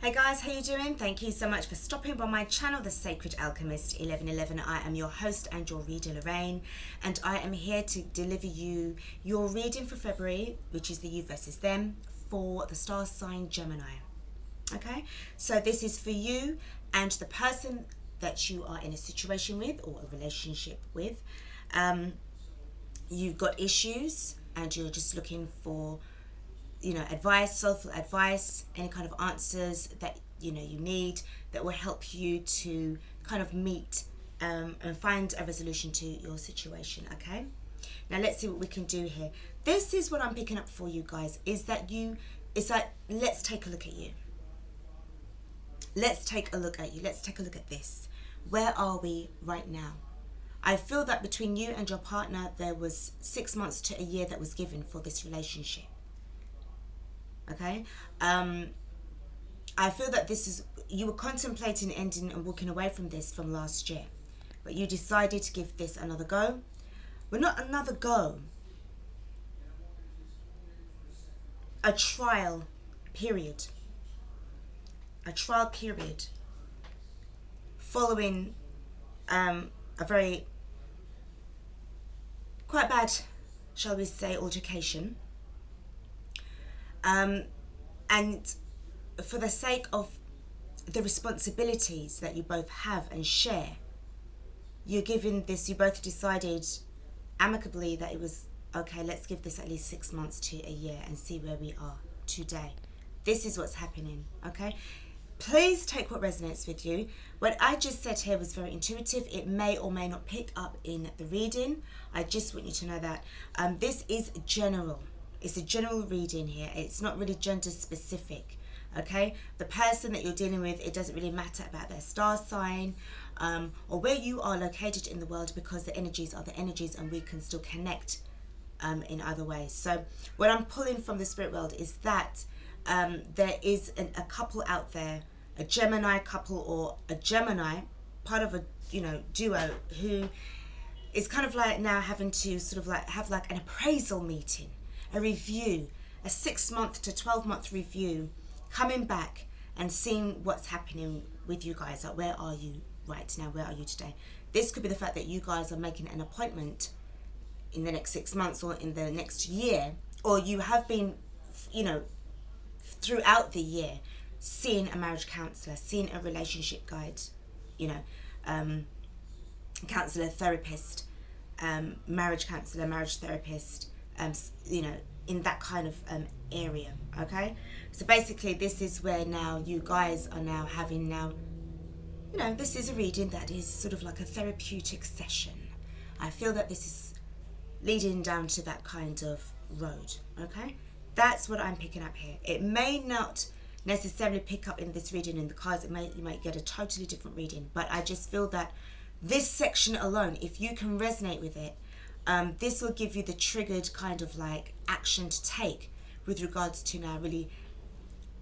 Hey guys, how you doing? Thank you so much for stopping by my channel, The Sacred Alchemist 1111. I am your host and your reader, Lorraine, and I am here to deliver you your reading for February, which is the you versus them, for the star sign Gemini. Okay, so this is for you and the person that you are in a situation with or a relationship with. You've got issues and you're just looking for advice, soulful advice, any kind of answers that you need that will help you to kind of meet and find a resolution to your situation. Okay, now let's see what we can do here. This is what I'm picking up for you guys, is that let's take a look at you. Let's take a look at you. Let's take a look at this. Where are we right now? I feel that between you and your partner there was 6 months to a year that was given for this relationship. Okay, I feel that you were contemplating ending and walking away from this from last year, but you decided to give this another go. Well, not another go, a trial period. A trial period following a very quite bad, shall we say, altercation. And for the sake of the responsibilities that you both have and share, you both decided amicably that it was okay, let's give this at least 6 months to a year and see where we are today. This is what's happening, okay? Please take what resonates with you. What I just said here was very intuitive. It may or may not pick up in the reading. I just want you to know that this is general. It's a general reading here. It's not really gender specific, okay? The person that you're dealing with, it doesn't really matter about their star sign or where you are located in the world, because the energies are the energies and we can still connect in other ways. So what I'm pulling from the spirit world is that there is a couple out there, a Gemini couple or a Gemini, part of a duo, who is kind of like now having to sort of like have like an appraisal meeting, a review, a 6 month to 12-month review, coming back and seeing what's happening with you guys. Like, where are you right now? Where are you today? This could be the fact that you guys are making an appointment in the next 6 months or in the next year, or you have been, throughout the year, seeing a marriage counsellor, seeing a relationship guide, counsellor, therapist, marriage counsellor, marriage therapist, in that kind of area. Okay, so basically this is where now you guys are now having this is a reading that is sort of like a therapeutic session. I feel that this is leading down to that kind of road. Okay, that's what I'm picking up here. It may not necessarily pick up in this reading in the cards. You might get a totally different reading, but I just feel that this section alone, if you can resonate with it, this will give you the triggered kind of like action to take with regards to now really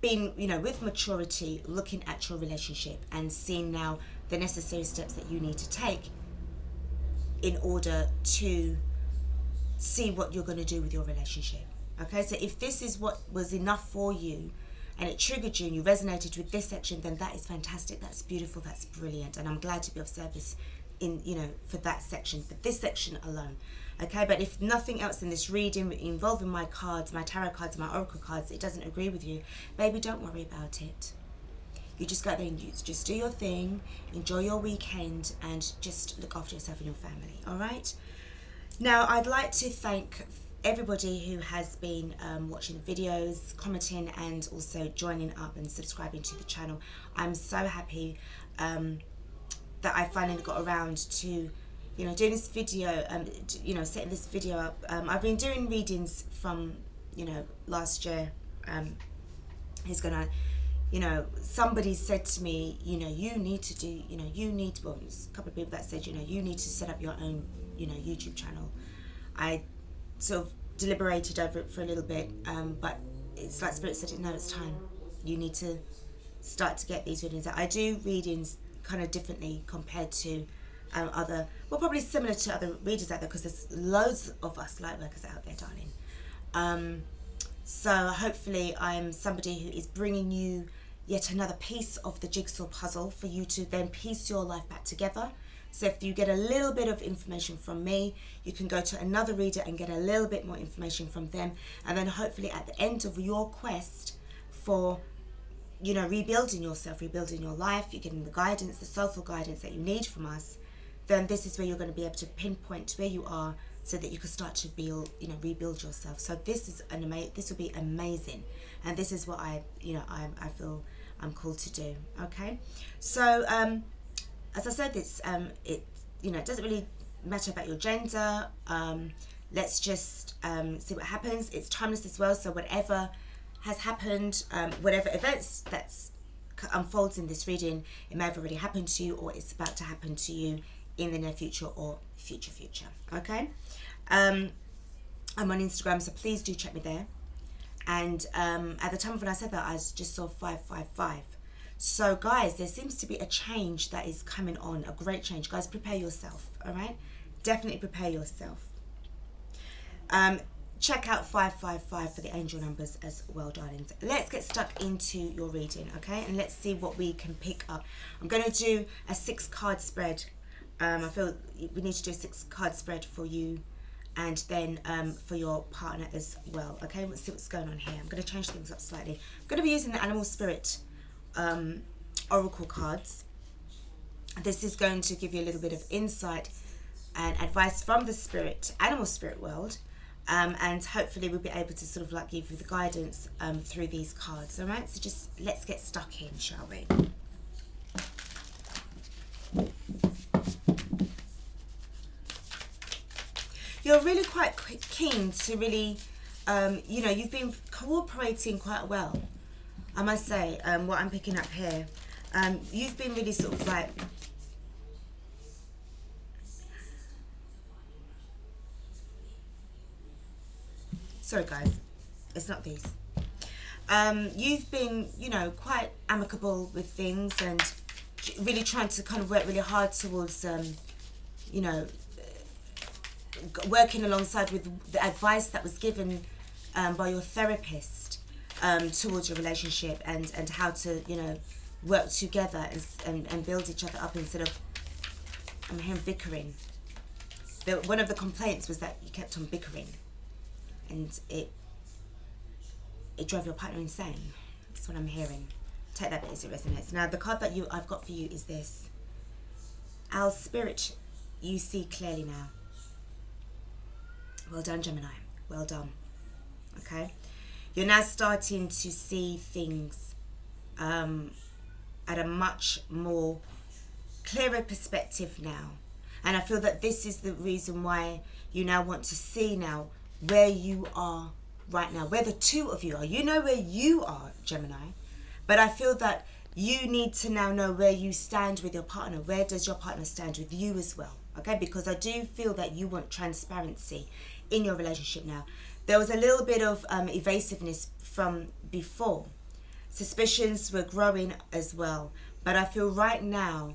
being, with maturity, looking at your relationship and seeing now the necessary steps that you need to take in order to see what you're going to do with your relationship. Okay, so if this is what was enough for you and it triggered you and you resonated with this section, then that is fantastic, that's beautiful, that's brilliant, and I'm glad to be of service for that section, for this section alone. Okay, but if nothing else in this reading involving my cards, my tarot cards, my oracle cards, it doesn't agree with you, baby, don't worry about it. You just go there and you just do your thing, enjoy your weekend, and just look after yourself and your family. All right, now I'd like to thank everybody who has been watching the videos, commenting, and also joining up and subscribing to the channel. I'm so happy that I finally got around to doing this video, setting this video up. I've been doing readings from last year. Somebody said to me, you need to do, well, there's a couple of people that said, you need to set up your own YouTube channel. I sort of deliberated over it for a little bit, but it's like Spirit said, no, it's time. You need to start to get these readings out. I do readings kind of differently compared to probably similar to other readers out there, because there's loads of us light workers out there, darling. So hopefully I'm somebody who is bringing you yet another piece of the jigsaw puzzle for you to then piece your life back together. So if you get a little bit of information from me, you can go to another reader and get a little bit more information from them. And then hopefully at the end of your quest for, you know, rebuilding yourself, rebuilding your life, you're getting the guidance, the soulful guidance that you need from us, then this is where you're going to be able to pinpoint where you are so that you can start to build, you know, rebuild yourself. So this is this will be amazing. And this is what I feel I'm called to do. Okay. So, as I said, it you know, it doesn't really matter about your gender. Let's just see what happens. It's timeless as well, so whatever has happened, whatever events that's unfolds in this reading, it may have already happened to you, or it's about to happen to you in the near future or future. Okay. I'm on Instagram, so please do check me there. And at the time of when I said that, I just saw 555. So guys, there seems to be a change that is coming on, a great change. Guys, prepare yourself, all right? Definitely prepare yourself. Check out 555 for the angel numbers as well, darlings. Let's get stuck into your reading, okay? And let's see what we can pick up. I'm going to do a 6-card spread. I feel we need to do a 6-card spread for you and then for your partner as well, okay? Let's see what's going on here. I'm going to change things up slightly. I'm going to be using the animal spirit oracle cards. This is going to give you a little bit of insight and advice from the animal spirit world, and hopefully we'll be able to sort of like give you the guidance through these cards. All right, so just let's get stuck in, shall we? You're really quite keen to really you know, you've been cooperating quite well, I must say. What I'm picking up here, you've been really sort of like, sorry guys, it's not these. You've been, you know, quite amicable with things and really trying to kind of work really hard towards, you know, working alongside with the advice that was given by your therapist towards your relationship and how to, you know, work together and build each other up instead of, I'm hearing bickering. One of the complaints was that you kept on bickering and it drove your partner insane. That's what I'm hearing. Take that bit as it resonates. Now the card that I've got for you is this. Our spirit, you see clearly now. Well done, Gemini. Well done. Okay. You're now starting to see things at a much more clearer perspective now. And I feel that this is the reason why you now want to see now where you are right now, where the two of you are. You know where you are, Gemini. But I feel that you need to now know where you stand with your partner. Where does your partner stand with you as well? Okay, because I do feel that you want transparency in your relationship now. There was a little bit of evasiveness from before. Suspicions were growing as well. But I feel right now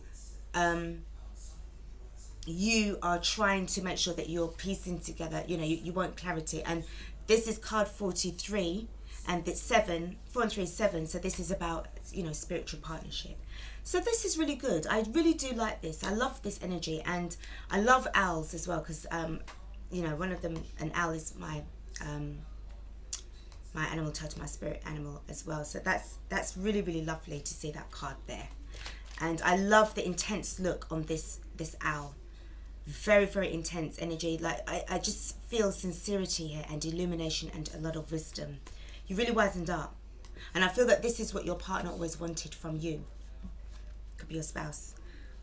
you are trying to make sure that you're piecing together, you know, you want clarity. And this is card 43 and it's 7, 4 and 3 is 7. So this is about, you know, spiritual partnership. So this is really good. I really do like this. I love this energy, and I love owls as well because, you know, one of them, an owl is my my animal totem, my spirit animal as well. So that's really, really lovely to see that card there. And I love the intense look on this owl. Very, very intense energy. Like I just feel sincerity here and illumination and a lot of wisdom. You really wisened up. And I feel that this is what your partner always wanted from you. Could be your spouse,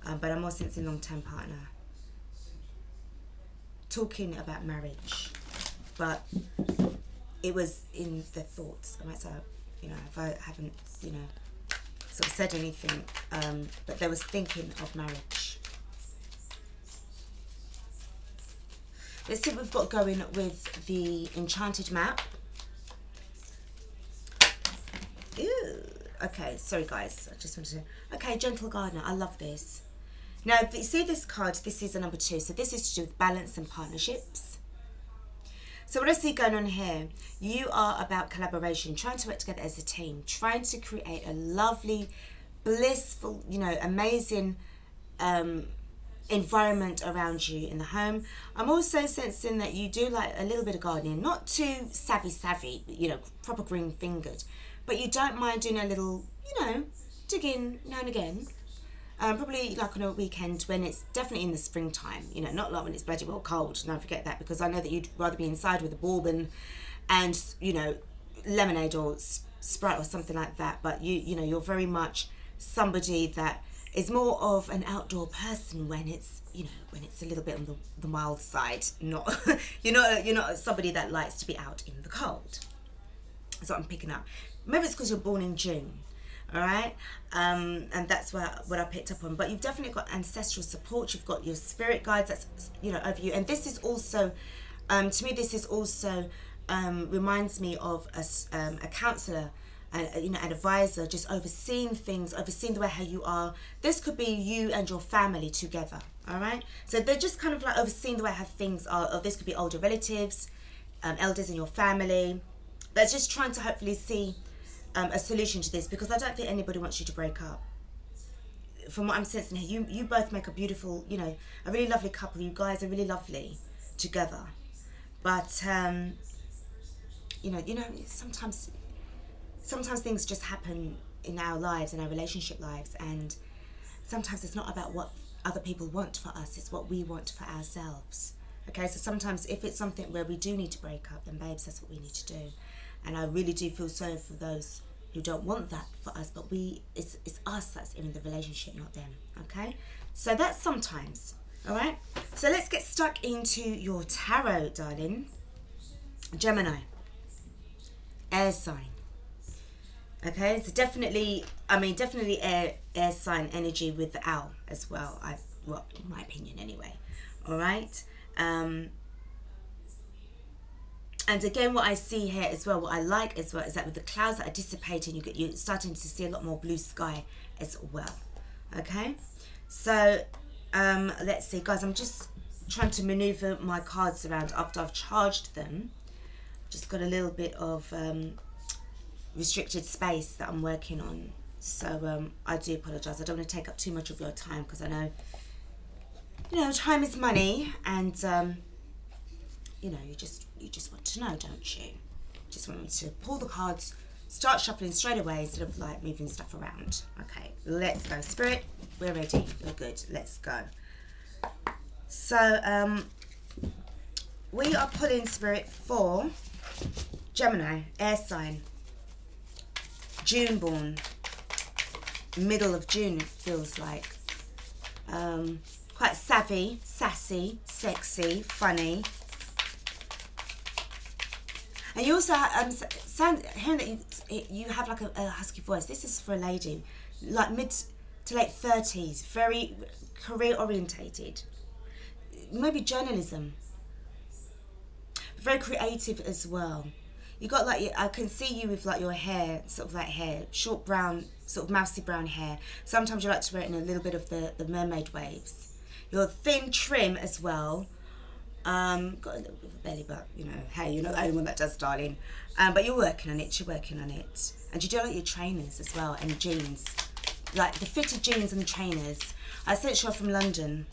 but I'm more sensing long-term partner. Talking about marriage, but it was in the thoughts. I might say, you know, if I haven't, you know, sort of said anything, but there was thinking of marriage. Let's see what we've got going with the enchanted map. Ew. Okay, sorry guys, I just wanted to... Okay, gentle gardener, I love this. Now, if you see this card, this is a number 2. So this is to do with balance and partnerships. So what I see going on here, you are about collaboration, trying to work together as a team, trying to create a lovely, blissful, you know, amazing environment around you in the home. I'm also sensing that you do like a little bit of gardening, not too savvy, you know, proper green fingered, but you don't mind doing a little, you know, digging now and again. Probably like on a weekend when it's definitely in the springtime, you know, not like when it's bloody well cold. Don't forget that, because I know that you'd rather be inside with a bourbon and, you know, lemonade or Sprite or something like that. But you know, you're very much somebody that is more of an outdoor person when it's, you know, when it's a little bit on the mild side. Not you're not somebody that likes to be out in the cold. That's what I'm picking up. Maybe it's because you're born in June. All right, and that's what I picked up on. But you've definitely got ancestral support. You've got your spirit guides that's, you know, over you. And this is also, to me, this is also reminds me of a counselor, you know, an advisor, just overseeing things, overseeing the way how you are. This could be you and your family together. All right, so they're just kind of like overseeing the way how things are. Or this could be older relatives, elders in your family. They're just trying to hopefully see a solution to this, because I don't think anybody wants you to break up. From what I'm sensing here, you both make a beautiful, you know, a really lovely couple. You guys are really lovely together. But you know, sometimes things just happen in our lives, in our relationship lives, and sometimes it's not about what other people want for us, it's what we want for ourselves. Okay, so sometimes if it's something where we do need to break up, then babes, that's what we need to do. And I really do feel sorry for those who don't want that for us, but it's us that's in the relationship, not them. Okay, so that's sometimes. All right, so let's get stuck into your tarot, darling. Gemini, air sign. Okay, so definitely air sign energy with the owl as well. Well, in my opinion anyway. All right. And again, what I see here as well, what I like as well, is that with the clouds that are dissipating, you're starting to see a lot more blue sky as well. Okay, so let's see, guys. I'm just trying to maneuver my cards around after I've charged them. Just got a little bit of restricted space that I'm working on, so I do apologise. I don't want to take up too much of your time, because I know, you know, time is money, and you know, you just want to know, don't you? Just want me to pull the cards, start shuffling straight away instead of like moving stuff around. Okay, let's go. Spirit, we're ready. We're good. Let's go. So we are pulling, Spirit, for Gemini, air sign, June born, middle of June, it feels like. Quite savvy, sassy, sexy, funny. And you also hearing that you have like a husky voice. This is for a lady, like mid to late 30s, very career orientated. Maybe journalism. Very creative as well. You got like, I can see you with like your hair, sort of like hair, short brown, sort of mousy brown hair. Sometimes you like to wear it in a little bit of the mermaid waves. You're thin, trim as well. Got a little bit of a belly, but you know, hey, you're not the only one that does, darling. But you're working on it. You're working on it, and you do like your trainers as well, and jeans, like the fitted jeans and the trainers. I sent you from London.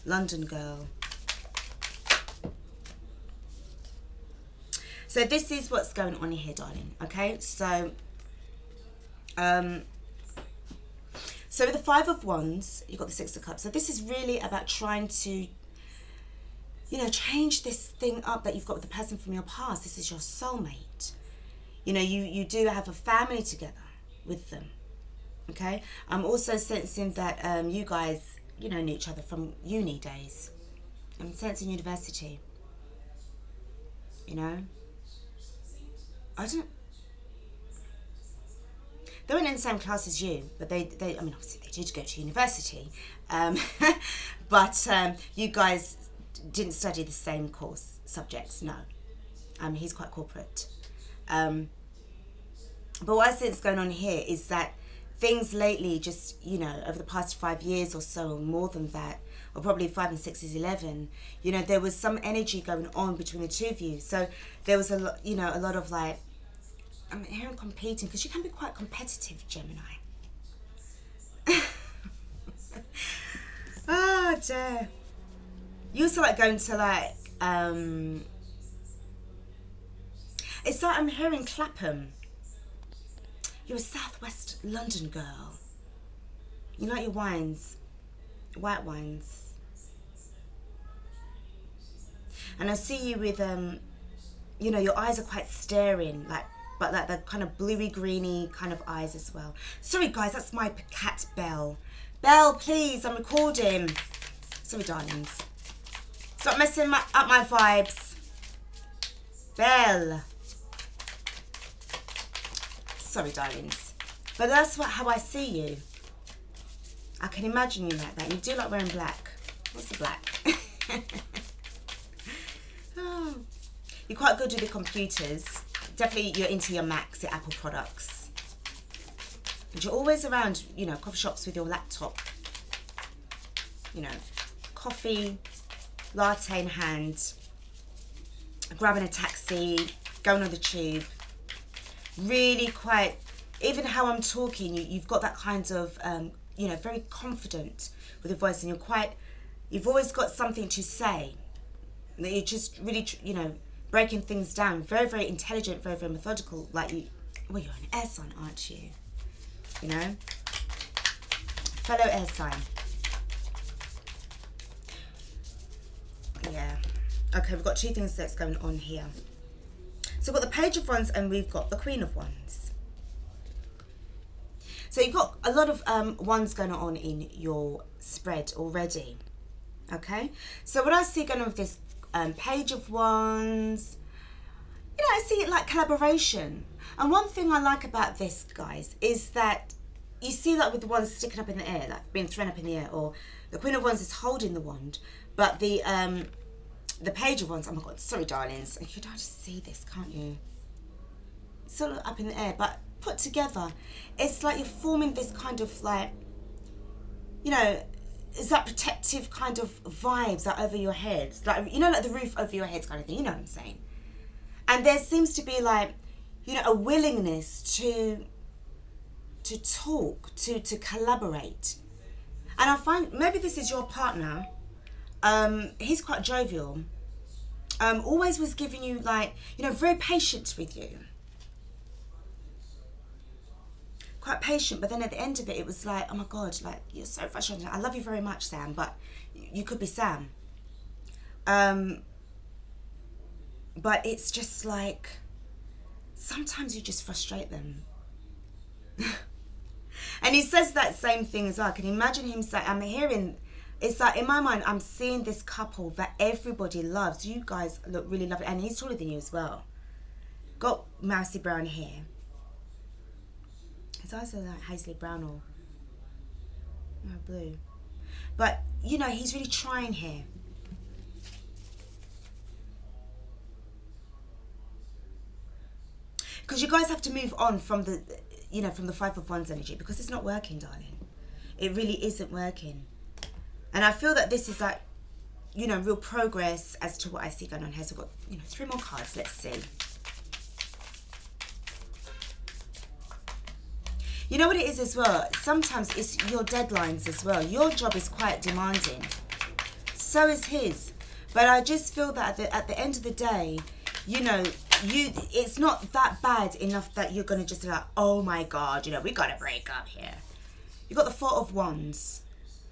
London girl. So this is what's going on here, darling. Okay, so so with the Five of Wands, you've got the Six of Cups. So this is really about trying to, you know, change this thing up that you've got with the person from your past. This is your soulmate. You know, you do have a family together with them. Okay, I'm also sensing that you guys, you know, knew each other from uni days. I'm sensing university. You know, they weren't in the same class as you, but they I mean, obviously they did go to university, but you guys didn't study the same course subjects. No, he's quite corporate. But what I sense going on here is that things lately, just, you know, over the past 5 years or so, or more than that, or probably 5 and 6 is 11. You know, there was some energy going on between the two of you. So there was a lot, you know, a lot of like, I'm hearing competing, because you can be quite competitive, Gemini. Oh dear. You also like going to like, it's like I'm hearing Clapham. You're a southwest London girl. You like your wines, white wines. And I see you with, you know, your eyes are quite staring, like, but like the kind of bluey greeny kind of eyes as well. Sorry guys, that's my cat Belle. Belle, please, I'm recording. Sorry darlings. Stop messing up my vibes. Belle. Sorry darlings. But that's how I see you. I can imagine you like that. You do like wearing black. What's the black? Oh. You're quite good with the computers. Definitely you're into your Macs, your Apple products. And you're always around, you know, coffee shops with your laptop. You know, coffee, latte in hand, grabbing a taxi, going on the tube. Really quite, even how I'm talking, you've got that kind of, you know, very confident with your voice, and you've always got something to say. That you're just really, you know, breaking things down. Very, very intelligent, very, very methodical. Like you, well, you're an air sign, aren't you? You know? Fellow air sign. Yeah. Okay, we've got two things that's going on here. So we've got the Page of Wands and we've got the Queen of Wands. So you've got a lot of wands going on in your spread already. Okay? So what I see going on with this Page of Wands, you know, I see it like collaboration. And one thing I like about this, guys, is that you see that with the wands sticking up in the air, like being thrown up in the air, or the Queen of Wands is holding the wand, but the Page of Wands, oh my God, sorry darlings, you can just see this, can't you? It's sort of up in the air, but put together, it's like you're forming this kind of like, you know, it's that protective kind of vibes that over your head, like, you know, like the roof over your head kind of thing, you know what I'm saying? And there seems to be like, you know, a willingness to talk, to collaborate. And I find maybe this is your partner. He's quite jovial. Always was giving you like, you know, very patient with you. Quite patient, but then at the end of it, it was like, oh my God, like, you're so frustrating. I love you very much, Sam, but you could be Sam. But it's just like, sometimes you just frustrate them. And he says that same thing as well. I can imagine him saying, I'm hearing, it's like, in my mind, I'm seeing this couple that everybody loves. You guys look really lovely. And he's taller than you as well. Got mousy brown hair. His eyes are like hazily brown or blue. But, you know, he's really trying here. Because you guys have to move on from the, you know, from the Five of Wands energy, because it's not working, darling. It really isn't working. And I feel that this is like, you know, real progress as to what I see going on here. So we've got, you know, 3 more cards. Let's see. You know what it is as well? Sometimes it's your deadlines as well. Your job is quite demanding. So is his. But I just feel that at the end of the day, you know, it's not that bad enough that you're going to just be like, oh my God, you know, we got to break up here. You've got the Four of Wands.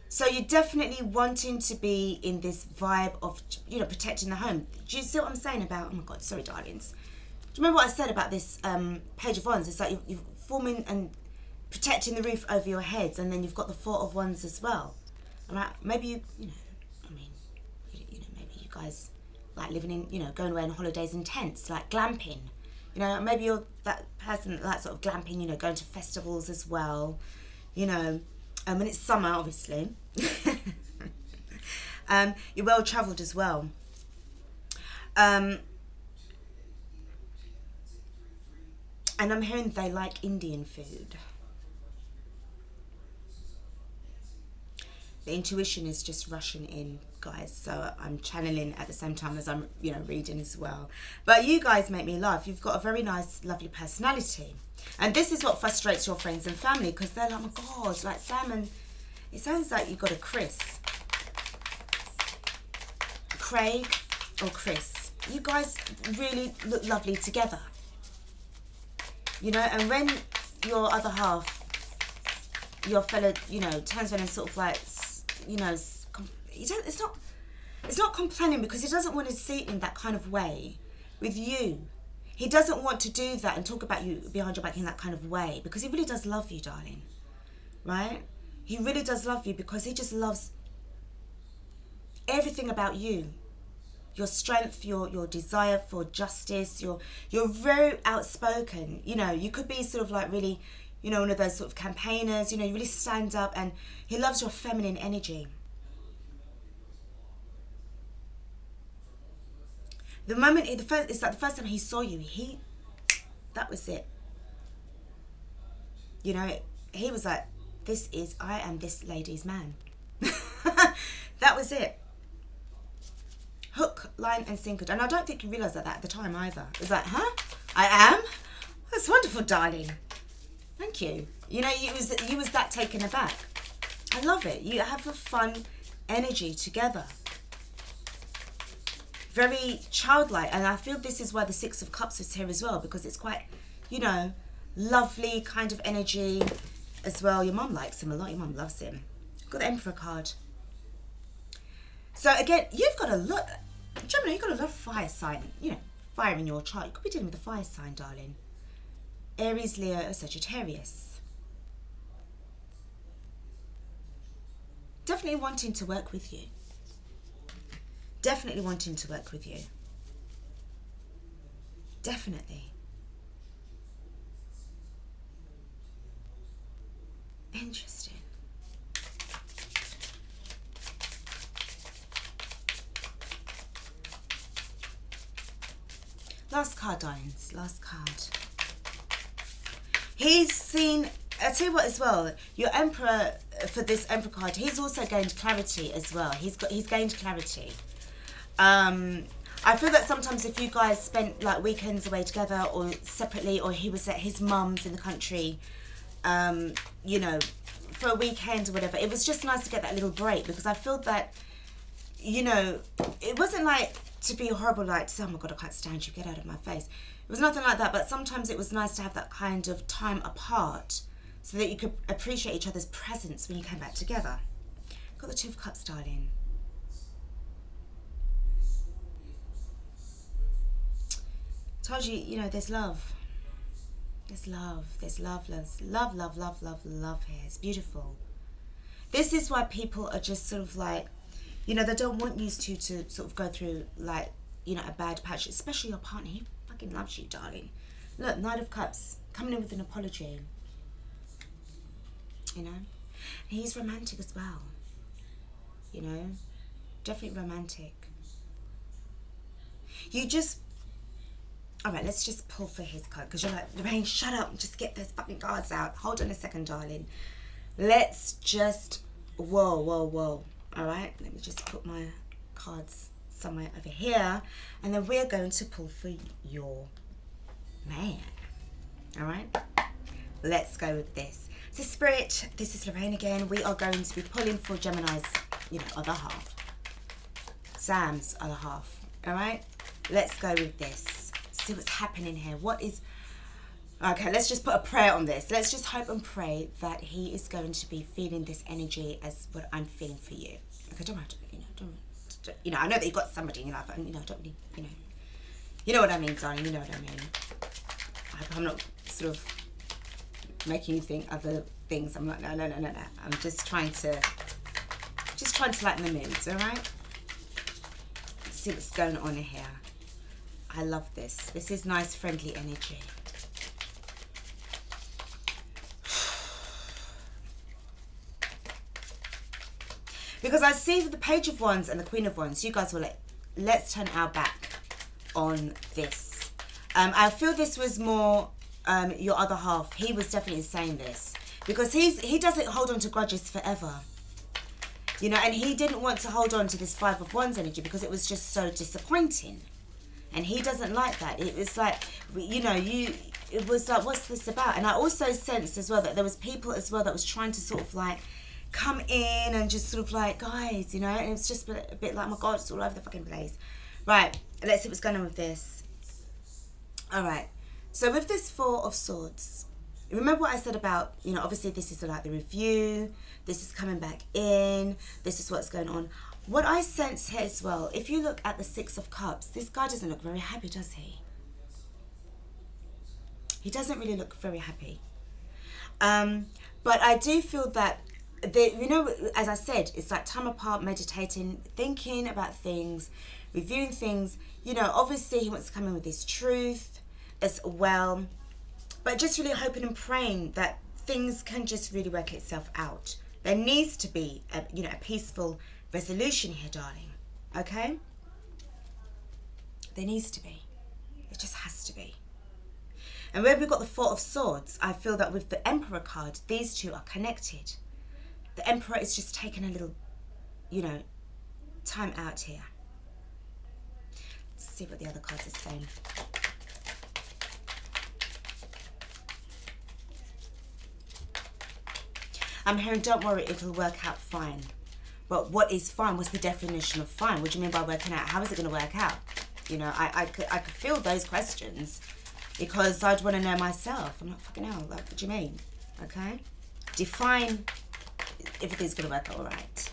So you're definitely wanting to be in this vibe of, you know, protecting the home. Do you see what I'm saying about, oh my God, sorry, darlings. Do you remember what I said about this Page of Wands? It's like you're forming and protecting the roof over your heads, and then you've got the Four of Wands as well. All right, maybe you know, I mean, you know, maybe you guys like living in, you know, going away on holidays in tents, like glamping. You know, maybe you're that person that likes sort of glamping, you know, going to festivals as well. You know, when it's summer, obviously. You're well travelled as well. And I'm hearing they like Indian food. The intuition is just rushing in, guys. So I'm channeling at the same time as I'm, you know, reading as well. But you guys make me laugh. You've got a very nice, lovely personality. And this is what frustrates your friends and family, because they're like, oh my God, like Sam, it sounds like you've got a Craig or Chris. You guys really look lovely together. You know, and when your other half, your fellow, you know, turns around and sort of like, you know, it's not complaining, because he doesn't want to see it in that kind of way with you. He doesn't want to do that and talk about you behind your back in that kind of way, because he really does love you, darling. Right? He really does love you, because he just loves everything about you. Your strength, your desire for justice, you're very outspoken. You know, you could be sort of like really, you know, one of those sort of campaigners, you know, you really stand up, and he loves your feminine energy. The moment, it's like the first time he saw you, that was it. You know, he was like, I am this lady's man. That was it. Hook, line and sinker. And I don't think you realised that at the time either. It was like, huh? I am? That's wonderful, darling. Thank you. You know, you was that taken aback. I love it. You have a fun energy together. Very childlike. And I feel this is why the Six of Cups is here as well, because it's quite, you know, lovely kind of energy as well. Your mum likes him a lot. Your mum loves him. Got the Emperor card. So again, you've got a lot, Gemini, you've got a lot of fire sign, you know, fire in your chart. You could be dealing with a fire sign, darling. Aries, Leo, or Sagittarius. Definitely wanting to work with you. Definitely wanting to work with you. Definitely. Interesting. Last card, darlings. Last card. He's seen, I'll tell you what as well, your Emperor, for this Emperor card, he's also gained clarity as well. He's gained clarity. I feel that sometimes if you guys spent like weekends away together or separately, or he was at his mum's in the country, you know, for a weekend or whatever, it was just nice to get that little break, because I feel that, you know, it wasn't like to be horrible, like, oh my God, I can't stand you, get out of my face. It was nothing like that, but sometimes it was nice to have that kind of time apart so that you could appreciate each other's presence when you came back together. Got the Two of Cups, darling. Told you, you know, there's love. There's love. There's love. There's love, love, love, love, love here. It's beautiful. This is why people are just sort of like, you know, they don't want you to sort of go through, like, you know, a bad patch, especially your partner. He fucking loves you, darling. Look, Knight of Cups, coming in with an apology. You know? And he's romantic as well. You know? Definitely romantic. You just... Alright, let's just pull for his card, because you're like, Lorraine, shut up and just get those fucking cards out. Hold on a second, darling. Let's just... Whoa, whoa, whoa. Alright, let me just put my cards somewhere over here, and then we're going to pull for your man. Alright, let's go with this. So Spirit, this is Lorraine again. We are going to be pulling for Gemini's, you know, other half. Sam's other half. Alright, let's go with this. See what's happening here. What is... Okay, let's just put a prayer on this. Let's just hope and pray that he is going to be feeling this energy as what I'm feeling for you. Okay, don't matter, you know, don't, you know, I know that you've got somebody in your life, and, you know, don't really, you know what I mean, darling, you know what I mean. I hope I'm not sort of making you think other things. I'm like, no. I'm just trying to lighten the moods, all right? Let's see what's going on here. I love this. This is nice, friendly energy. Because I see with the Page of Wands and the Queen of Wands, you guys were like, let's turn our back on this. I feel this was more your other half. He was definitely saying this. Because he doesn't hold on to grudges forever. You know, and he didn't want to hold on to this Five of Wands energy because it was just so disappointing. And he doesn't like that. It was like, you know, it was like, what's this about? And I also sensed as well that there was people as well that was trying to sort of like come in and just sort of like, guys, you know, and it was just a bit like, oh my God, it's all over the fucking place. Right, let's see what's going on with this. All right, so with this Four of Swords, remember what I said about, you know, obviously this is like the review, this is coming back in, this is what's going on. What I sense here as well, if you look at the Six of Cups, this guy doesn't look very happy, does he? He doesn't really look very happy. But I do feel that, you know, as I said, it's like time apart, meditating, thinking about things, reviewing things. You know, obviously he wants to come in with his truth as well. But just really hoping and praying that things can just really work itself out. There needs to be, a peaceful resolution here, darling. Okay? There needs to be. It just has to be. And where we've got the Four of Swords, I feel that with the Emperor card, these two are connected. The Emperor is just taking a little, you know, time out here. Let's see what the other cards are saying. I'm hearing, don't worry, it'll work out fine. But what is fine? What's the definition of fine? What do you mean by working out? How is it going to work out? You know, I could feel those questions because I'd want to know myself. I'm not fucking hell. Like, what do you mean? Okay? Define if everything's going to work out all right.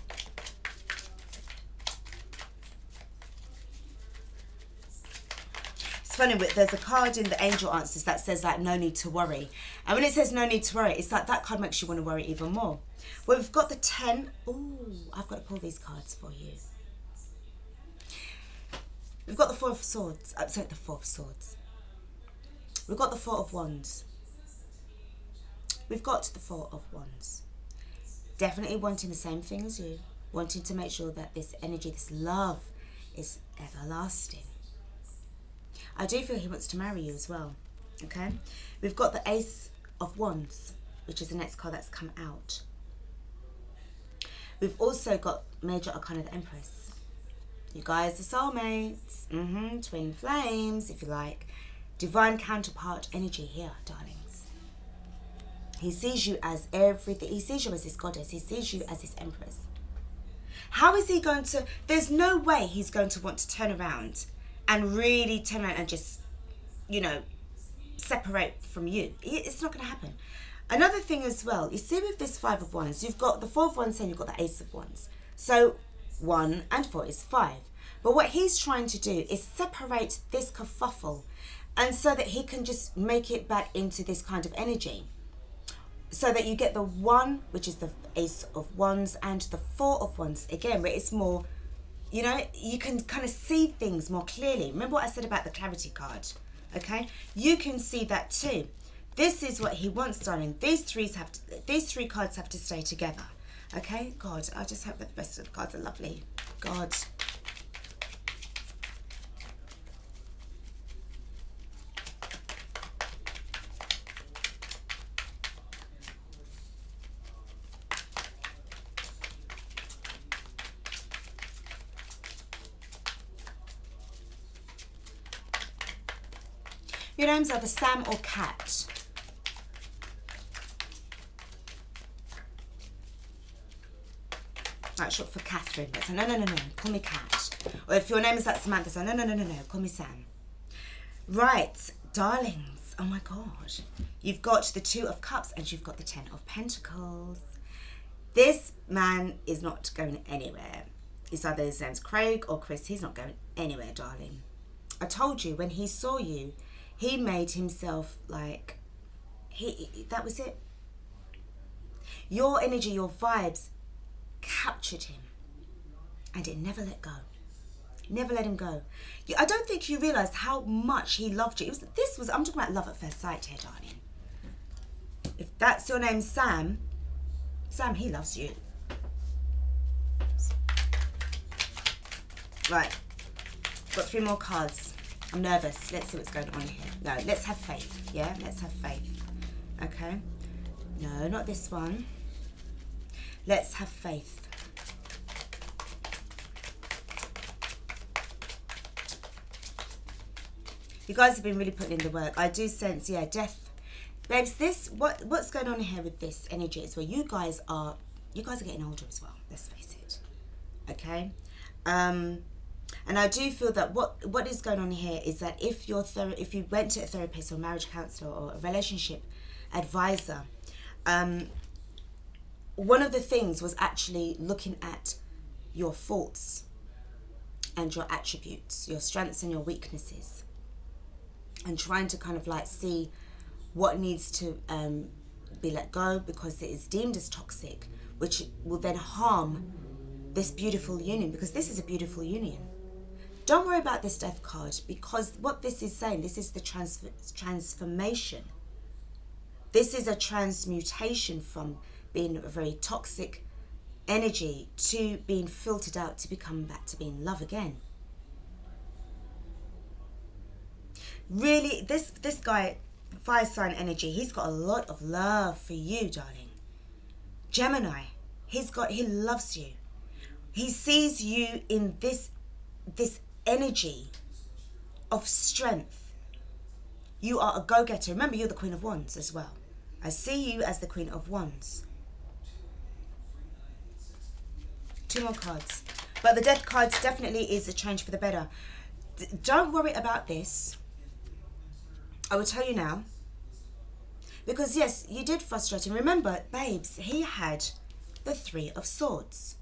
It's funny, there's a card in the Angel Answers that says like no need to worry, and when it says no need to worry, it's like that card makes you want to worry even more. Well, we've got the 10. Ooh, I've got to pull these cards for you. We've got the Four of Swords. Sorry, the Four of Swords. We've got the Four of Wands. We've got the Four of Wands. Definitely wanting the same thing as you, wanting to make sure that this energy, this love, is everlasting. I do feel he wants to marry you as well, okay? We've got the Ace of Wands, which is the next card that's come out. We've also got Major Arcana, the Empress. You guys are soulmates, twin flames, if you like. Divine counterpart energy here, darlings. He sees you as everything. He sees you as his goddess. He sees you as his empress. How is he going to... There's no way he's going to want to turn around and really turn around and just, you know, separate from you. It's not going to happen. Another thing as well, you see with this Five of Wands, you've got the Four of Wands and you've got the Ace of Wands. So 1 and 4 is 5. But what he's trying to do is separate this kerfuffle, and so that he can just make it back into this kind of energy. So that you get the 1, which is the Ace of Wands, and the Four of Wands, again, where it's more, you know, you can kind of see things more clearly. Remember what I said about the clarity card, okay? You can see that too. This is what he wants, darling. These three cards have to stay together, okay? God, I just hope that the rest of the cards are lovely. God. Your names are the Sam or Cat. Right, short for Catherine. But say, no, call me Cat. Or if your name is like Samantha, say, no, call me Sam. Right, darlings. Oh my God. You've got the 2 of Cups and you've got the 10 of Pentacles. This man is not going anywhere. It's either his name's Craig or Chris. He's not going anywhere, darling. I told you, when he saw you, he made himself like, that was it. Your energy, your vibes captured him, and it never let go. Never let him go. I don't think you realised how much he loved you. I'm talking about love at first sight here, darling. If that's your name, Sam, he loves you. Right, got 3 more cards. I'm nervous. Let's see what's going on here. No, let's have faith. Yeah, let's have faith. Okay. No, not this one. Let's have faith. You guys have been really putting in the work. I do sense, yeah, death. Babes, what's going on here with this energy is where you guys are getting older as well, let's face it. Okay? And I do feel that what is going on here is that if you went to a therapist or marriage counselor or a relationship advisor, one of the things was actually looking at your faults and your attributes, your strengths and your weaknesses, and trying to kind of like see what needs to be let go because it is deemed as toxic, which will then harm this beautiful union, because this is a beautiful union. Don't worry about this death card, because what this is saying, this is the transformation. This is a transmutation from being a very toxic energy to being filtered out to become back to being love again. Really, this guy, fire sign energy, he's got a lot of love for you, darling. Gemini, he loves you. He sees you in this energy of strength. You are a go-getter. Remember, you're the Queen of Wands as well. I see you as the Queen of Wands. 2 more cards. But the death card definitely is a change for the better. Don't worry about this. I will tell you now. Because yes, you did frustrate him. Remember, babes, he had the 3 of Swords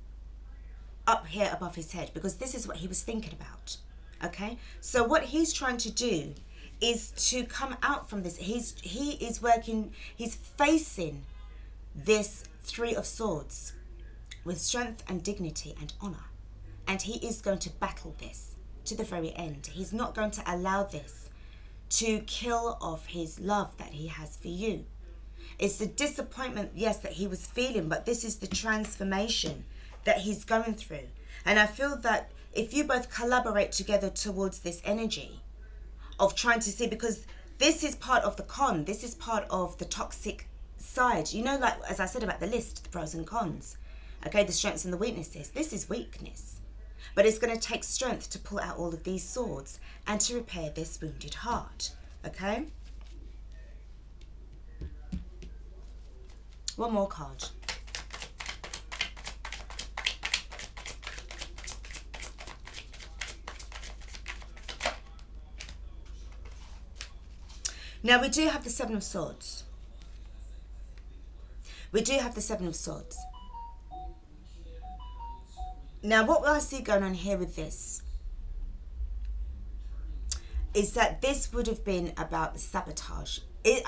up here above his head, because this is what he was thinking about. Okay? So what he's trying to do is to come out from this. He's facing this 3 of Swords with strength and dignity and honor. And he is going to battle this to the very end. He's not going to allow this to kill off his love that he has for you. It's the disappointment, yes, that he was feeling, but this is the transformation that he's going through. And I feel that if you both collaborate together towards this energy of trying to see, because this is part of the con, this is part of the toxic side. You know, like as I said about the list, the pros and cons. Okay, the strengths and the weaknesses. This is weakness. But it's going to take strength to pull out all of these swords and to repair this wounded heart. Okay? One more card. Now, we do have the 7 of Swords. We do have the 7 of Swords. Now, what I see going on here with this is that this would have been about the sabotage. Do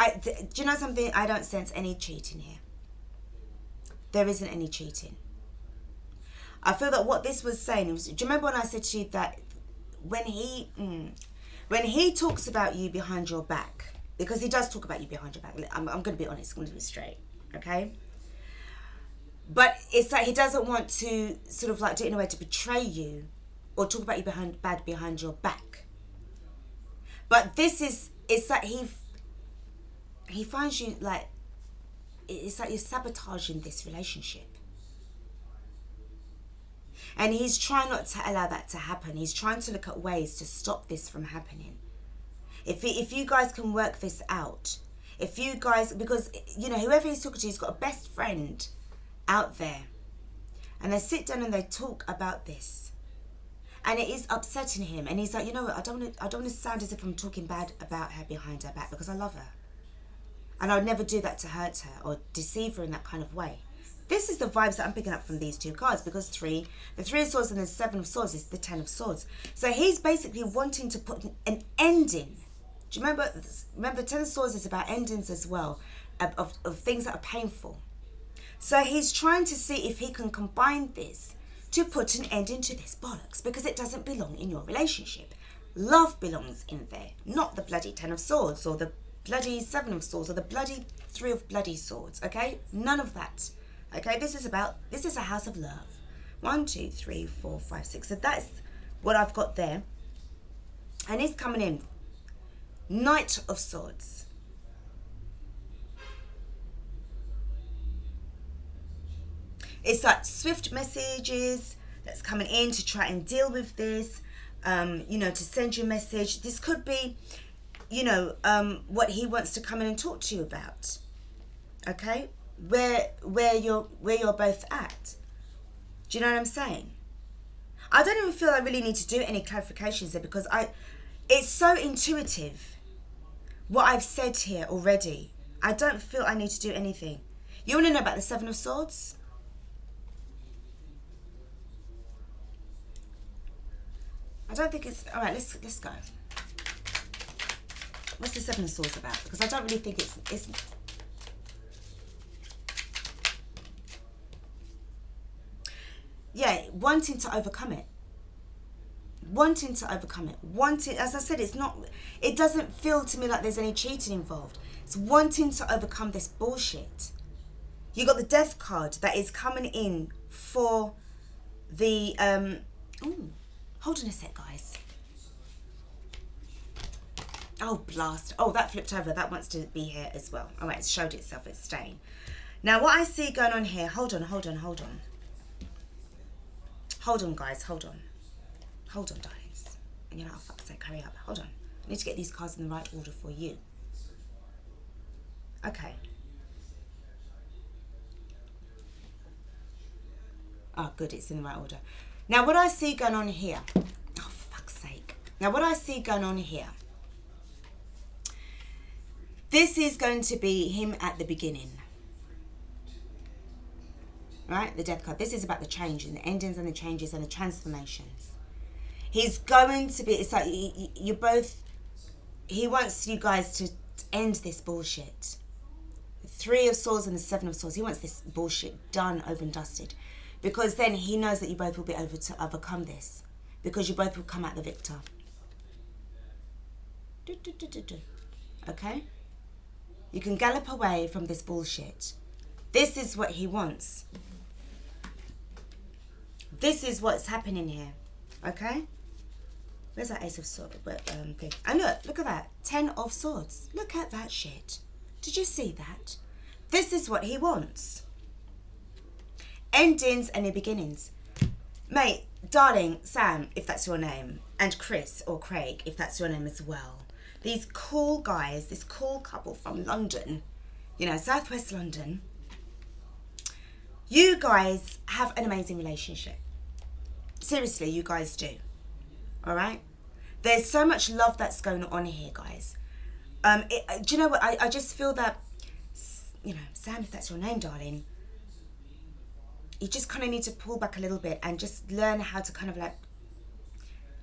you know something? I don't sense any cheating here. There isn't any cheating. I feel that what this was saying was, do you remember when I said to you that when he talks about you behind your back, because he does talk about you behind your back. I'm going to be honest. I'm going to be straight. Okay? But it's like he doesn't want to sort of like do it in a way to betray you or talk about you behind your back. But it's like he finds you like, it's like you're sabotaging this relationship. And he's trying not to allow that to happen. He's trying to look at ways to stop this from happening. If you guys can work this out, if you guys, because, you know, whoever he's talking to, he's got a best friend out there. And they sit down and they talk about this. And it is upsetting him. And he's like, you know what, I don't want to sound as if I'm talking bad about her behind her back, because I love her. And I would never do that to hurt her or deceive her in that kind of way. This is the vibes that I'm picking up from these 2 cards, because the 3 of Swords and the 7 of Swords is the 10 of Swords. So he's basically wanting to put an ending. Do you remember the 10 of Swords is about endings as well, of things that are painful. So he's trying to see if he can combine this to put an ending to this bollocks, because it doesn't belong in your relationship. Love belongs in there, not the bloody 10 of Swords or the bloody 7 of Swords or the bloody 3 of bloody Swords, okay? None of that. Okay, this is a house of love. 1, 2, 3, 4, 5, 6. So that's what I've got there. And he's coming in. Knight of Swords. It's like swift messages that's coming in to try and deal with this. You know, to send you a message. This could be, you know, what he wants to come in and talk to you about. Okay, where you're both at. Do you know what I'm saying? I don't even feel I really need to do any clarifications there, because it's so intuitive what I've said here already. I don't feel I need to do anything. You want to know about the Seven of Swords? I don't think it's... All right, let's go. What's the Seven of Swords about? Because I don't really think it's... Yeah, wanting to overcome it. Wanting to overcome it. Wanting, as I said, it's not... It doesn't feel to me like there's any cheating involved. It's wanting to overcome this bullshit. You got the Death card that is coming in for the... Ooh, hold on a sec, guys. Oh, blast. Oh, that flipped over. That wants to be here as well. All right, it showed itself. It's staying. Now, what I see going on here... Hold on. Hold on, guys. Hold on, darlings. And you're like, oh, fuck's sake, hurry up. Hold on. I need to get these cards in the right order for you. Okay. Oh, good. It's in the right order. Now, what I see going on here... Oh, fuck's sake. Now, what I see going on here... This is going to be him at the beginning. Right? The Death card. This is about the change and the endings and the changes and the transformations. He's going to be... It's like you both... He wants you guys to end this bullshit. The Three of Swords and the Seven of Swords. He wants this bullshit done, over and dusted. Because then he knows that you both will be able to overcome this. Because you both will come out the victor. Okay? You can gallop away from this bullshit. This is what he wants. This is what's happening here. Okay? Where's that Ace of Swords thing? And look at that. 10 of Swords. Look at that shit. Did you see that? This is what he wants. Endings and new beginnings. Mate, darling, Sam, if that's your name, and Chris or Craig, if that's your name as well. These cool guys, this cool couple from London, you know, Southwest London. You guys have an amazing relationship. Seriously, you guys do. All right? There's so much love that's going on here, guys. Do you know what? I just feel that, you know, Sam, if that's your name, darling, you just kind of need to pull back a little bit and just learn how to kind of like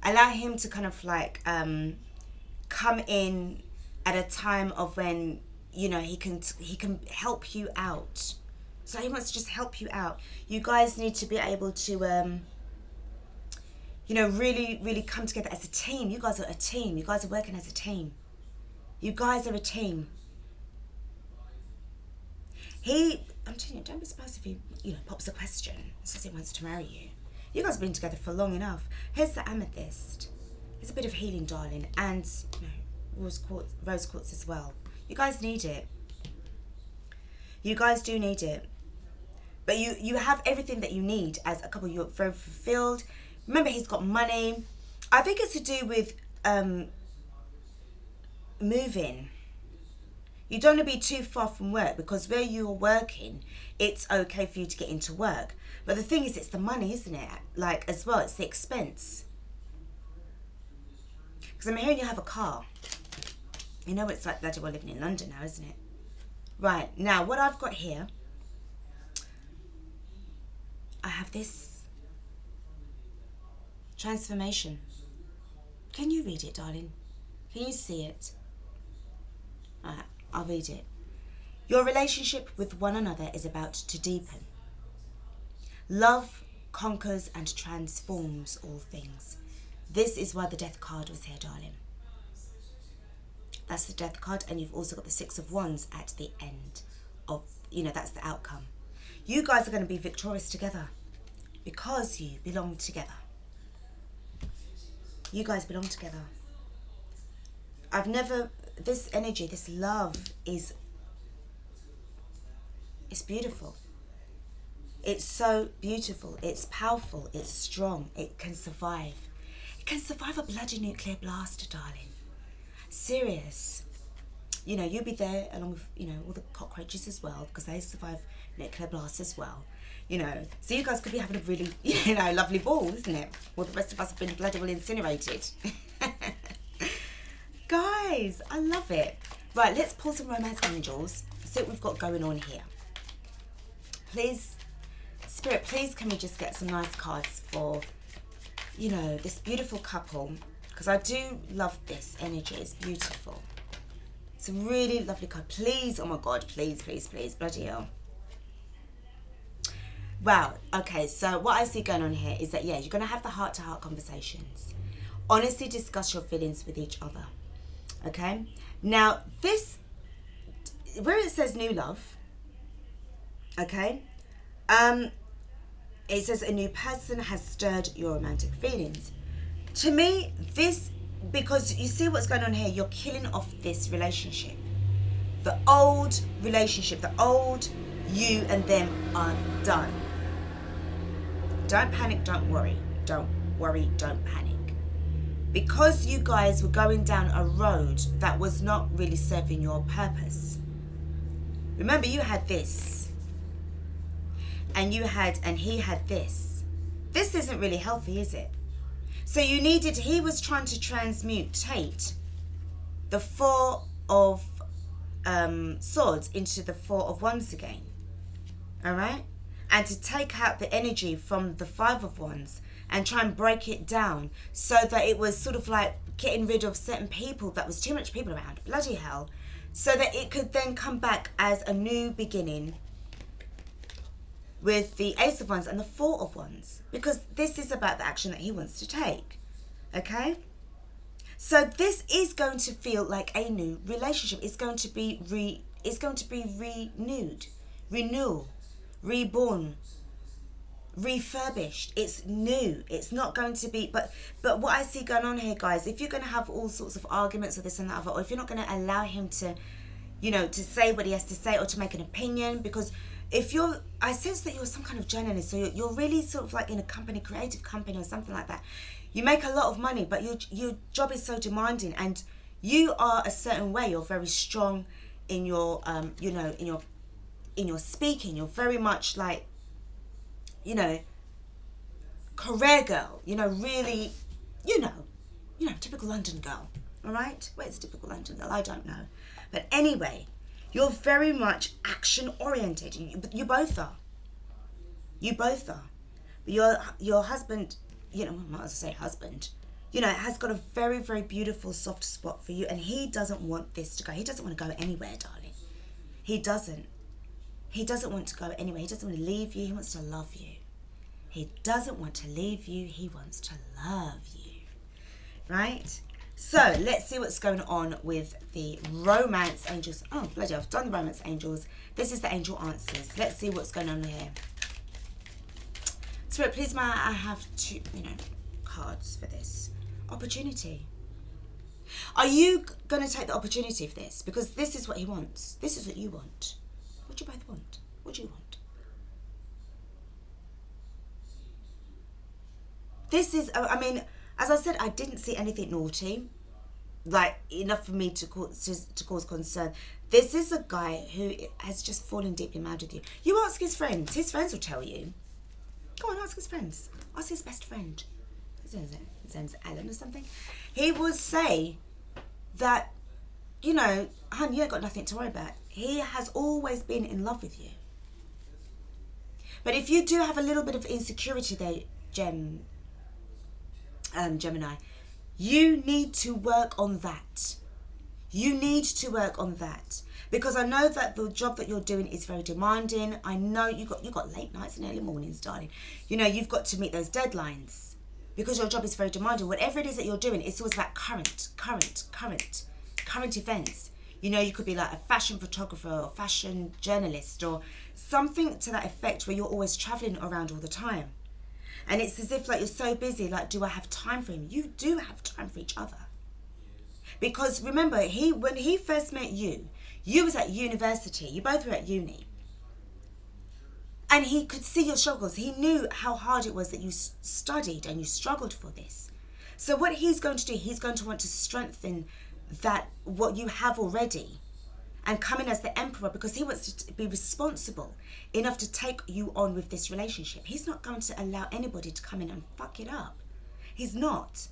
allow him to kind of like come in at a time of when, you know, he can help you out. So he wants to just help you out. You guys need to be able to you know, really, really come together as a team. You guys are a team. You guys are working as a team. You guys are a team. I'm telling you, don't be surprised if he, you know, pops a question, says he wants to marry you. You guys have been together for long enough. Here's the amethyst. It's a bit of healing, darling, and, you know, rose quartz as well. You guys need it. You guys do need it. But you have everything that you need as a couple. You're very fulfilled. Remember, he's got money. I think it's to do with moving. You don't want to be too far from work, because where you're working, it's okay for you to get into work. But the thing is, it's the money, isn't it? Like, as well, it's the expense. Because I'm hearing you have a car. You know, it's like bloody well living in London now, isn't it? Right, now, what I've got here, I have this transformation. Can you read it, darling? Can you see it? Alright, I'll read it. Your relationship with one another is about to deepen. Love conquers and transforms all things. This is why the Death card was here, darling. That's the Death card, and you've also got the Six of Wands at the end of, you know, that's the outcome. You guys are going to be victorious together because you belong together. You guys belong together. This energy, this love it's beautiful. It's so beautiful. It's powerful. It's strong. It can survive. It can survive a bloody nuclear blast, darling. serious. You know, you'll be there along with, you know, all the cockroaches as well, because they survive nuclear blasts as well. You know, so you guys could be having a really, you know, lovely ball, isn't it? Well, the rest of us have been bloody well incinerated. Guys, I love it. Right, let's pull some romance angels. See what we've got going on here. Please, Spirit, please can we just get some nice cards for, you know, this beautiful couple? Because I do love this energy. It's beautiful. It's a really lovely card. Please, oh my God, please, please, please. Bloody hell. Wow. Okay, so what I see going on here is that, yeah, you're going to have the heart-to-heart conversations. Honestly discuss your feelings with each other. Okay? Now, this, where it says new love, okay, it says a new person has stirred your romantic feelings. To me, this, because you see what's going on here, you're killing off this relationship. The old relationship, the old you and them are done. Don't panic, don't worry. Don't worry, don't panic. Because you guys were going down a road that was not really serving your purpose. Remember, you had this. And you had, and he had this. This isn't really healthy, is it? So you needed, he was trying to transmutate the Four of Swords into the Four of Wands again. All right? And to take out the energy from the Five of Wands and try and break it down so that it was sort of like getting rid of certain people, that was too much people around, bloody hell, so that it could then come back as a new beginning with the Ace of Wands and the Four of Wands, because this is about the action that he wants to take. Okay? So this is going to feel like a new relationship. It's going to be renewed, renewal, reborn, refurbished. It's new. It's not going to be, but what I see going on here, guys, if you're going to have all sorts of arguments or this and that, or if you're not going to allow him to, you know, to say what he has to say or to make an opinion, because if you're, I sense that you're some kind of journalist, so you're really sort of like in a company, creative company or something like that. You make a lot of money, but your job is so demanding, and you are a certain way. You're very strong in your, you know, in your speaking. You're very much like, you know, career girl. You know, really, you know, typical London girl. All right, where's a typical London girl? I don't know, but anyway. You're very much action oriented. You both are. You both are. But your husband, you know, I might as well say husband, you know, has got a very, very beautiful soft spot for you, and he doesn't want this to go. He doesn't want to go anywhere, darling. He doesn't. He doesn't want to go anywhere. He doesn't want to leave you. He wants to love you. He doesn't want to leave you. He wants to love you. Right? So let's see what's going on with the romance angels. Oh, bloody hell, I've done the romance angels. This is the angel answers. Let's see what's going on here. Spirit, please, may I have two, you know, cards for this. Opportunity. Are you going to take the opportunity of this? Because this is what he wants. This is what you want. What do you both want? What do you want? This is, I mean, as I said, I didn't see anything naughty, like enough for me to cause concern. This is a guy who has just fallen deeply in love with you. You ask his friends. His friends will tell you. Go on, ask his friends. Ask his best friend. His name's Alan or something. He will say that, you know, hun, you ain't got nothing to worry about. He has always been in love with you. But if you do have a little bit of insecurity there, Gemini, you need to work on that. You need to work on that, because I know that the job that you're doing is very demanding. I know you got late nights and early mornings, darling. You know, you've got to meet those deadlines because your job is very demanding. Whatever it is that you're doing, it's always like current events. You know, you could be like a fashion photographer or fashion journalist or something to that effect, where you're always traveling around all the time. And it's as if like you're so busy, like, do I have time for him? You do have time for each other. Because remember, when he first met you, you was at university. You both were at uni. And he could see your struggles. He knew how hard it was that you studied and you struggled for this. So what he's going to do, he's going to want to strengthen that what you have already and come in as the emperor, because he wants to be responsible enough to take you on with this relationship. He's not going to allow anybody to come in and fuck it up. He's not.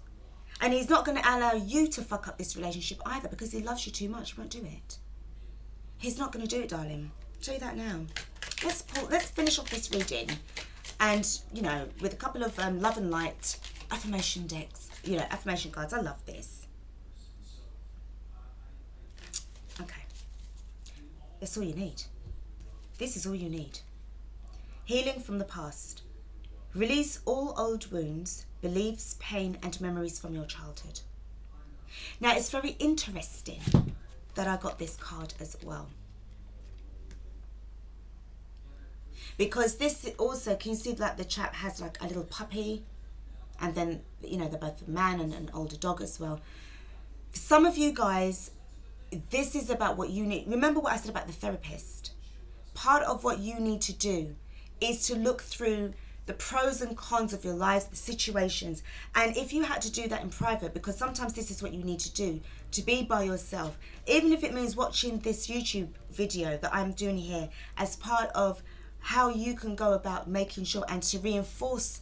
And he's not going to allow you to fuck up this relationship either, because he loves you too much. He won't do it. He's not going to do it, darling. I'll tell you that now. Let's finish off this reading. And, you know, with a couple of love and light affirmation decks, you know, affirmation cards. I love this. Okay. That's all you need. This is all you need. Healing from the past. Release all old wounds, beliefs, pain, and memories from your childhood. Now, it's very interesting that I got this card as well. Because this also, can you see that the chap has like a little puppy? And then, you know, they're both a man and an older dog as well. For some of you guys, this is about what you need. Remember what I said about the therapist? Part of what you need to do is to look through the pros and cons of your lives, the situations. And if you had to do that in private, because sometimes this is what you need to do, to be by yourself, even if it means watching this YouTube video that I'm doing here as part of how you can go about making sure and to reinforce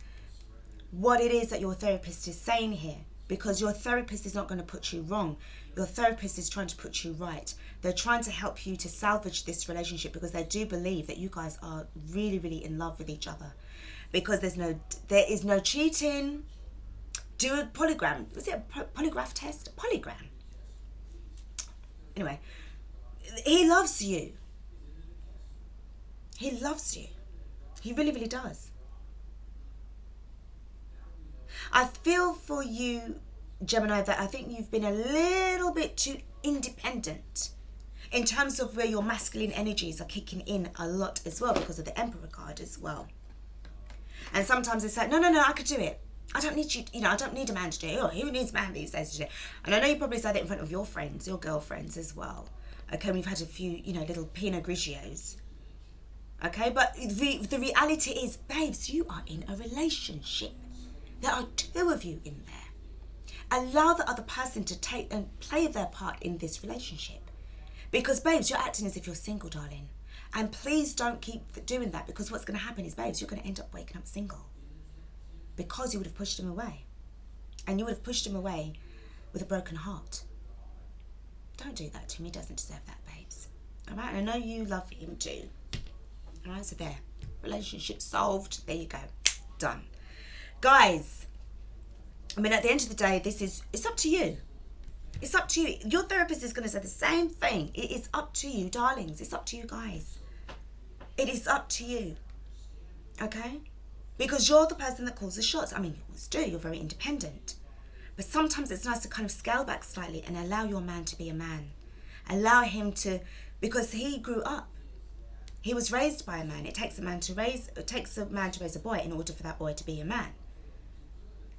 what it is that your therapist is saying here. Because your therapist is not going to put you wrong. Your therapist is trying to put you right. They're trying to help you to salvage this relationship, because they do believe that you guys are really, really in love with each other. Because there is no cheating. Do a polygram. Was it a polygraph test? A polygram. Anyway, he loves you. He loves you. He really, really does. I feel for you, Gemini, that I think you've been a little bit too independent in terms of where your masculine energies are kicking in a lot as well, because of the Emperor card as well. And sometimes it's like, no, I could do it. I don't need you, I don't need a man to do it. Oh, who needs a man these days to do it? And I know you probably said it in front of your friends, your girlfriends as well. Okay, we've had a few, little Pinot Grigios. Okay, but the reality is, babes, you are in a relationship. There are two of you in there. Allow the other person to take and play their part in this relationship. Because, babes, you're acting as if you're single, darling. And please don't keep doing that, because what's going to happen is, babes, you're going to end up waking up single. Because you would have pushed him away. And you would have pushed him away with a broken heart. Don't do that to him. He doesn't deserve that, babes. All right? And I know you love him too. All right? So there. Relationship solved. There you go. Done. Guys, I mean, at the end of the day, it's up to you. It's up to you. Your therapist is going to say the same thing. It is up to you, darlings. It's up to you, guys. It is up to you. Okay? Because you're the person that calls the shots. I mean, you always do. You're very independent. But sometimes it's nice to kind of scale back slightly and allow your man to be a man. Allow him to, because he grew up. He was raised by a man. It takes a man to raise a boy in order for that boy to be a man.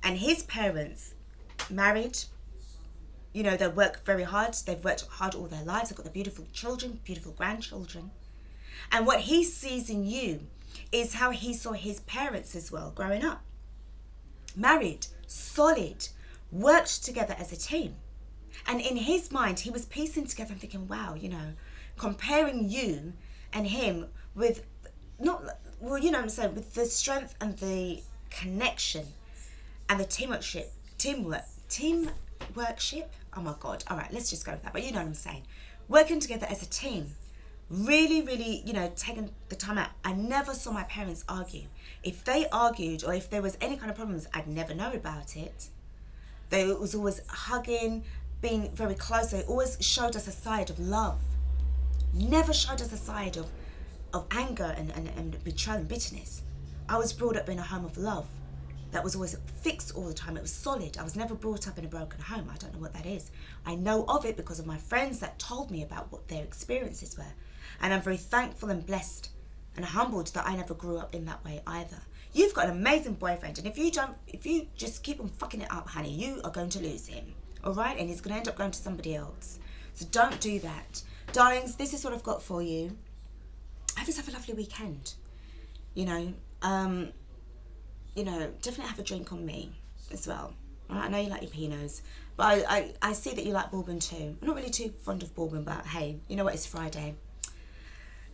And his parents married. They work very hard. They've worked hard all their lives. They've got the beautiful children, beautiful grandchildren. And what he sees in you is how he saw his parents as well growing up. Married, solid, worked together as a team. And in his mind, he was piecing together and thinking, wow, comparing you and him with, with the strength and the connection and the teamworkship. Oh my God. All right, let's just go with that. But you know what I'm saying. Working together as a team. Really, really, taking the time out. I never saw my parents argue. If they argued or if there was any kind of problems, I'd never know about it. They was always hugging, being very close. They always showed us a side of love. Never showed us a side of anger and betrayal and bitterness. I was brought up in a home of love that was always fixed all the time. It was solid. I was never brought up in a broken home. I don't know what that is. I know of it because of my friends that told me about what their experiences were. And I'm very thankful and blessed and humbled that I never grew up in that way either. You've got an amazing boyfriend, and if you just keep on fucking it up, honey, you are going to lose him. All right? And he's going to end up going to somebody else. So don't do that. Darlings, this is what I've got for you. Have yourself a lovely weekend. Definitely have a drink on me as well. I know you like your Pinots, but I see that you like bourbon too. I'm not really too fond of bourbon, but hey, you know what? It's Friday.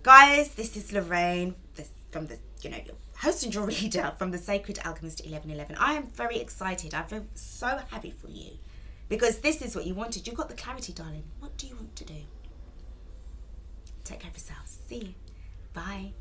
Guys, this is Lorraine from the, your host and your reader from the Sacred Alchemist 1111. I am very excited. I feel so happy for you because this is what you wanted. You got the clarity, darling. What do you want to do? Take care of yourselves. See you. Bye.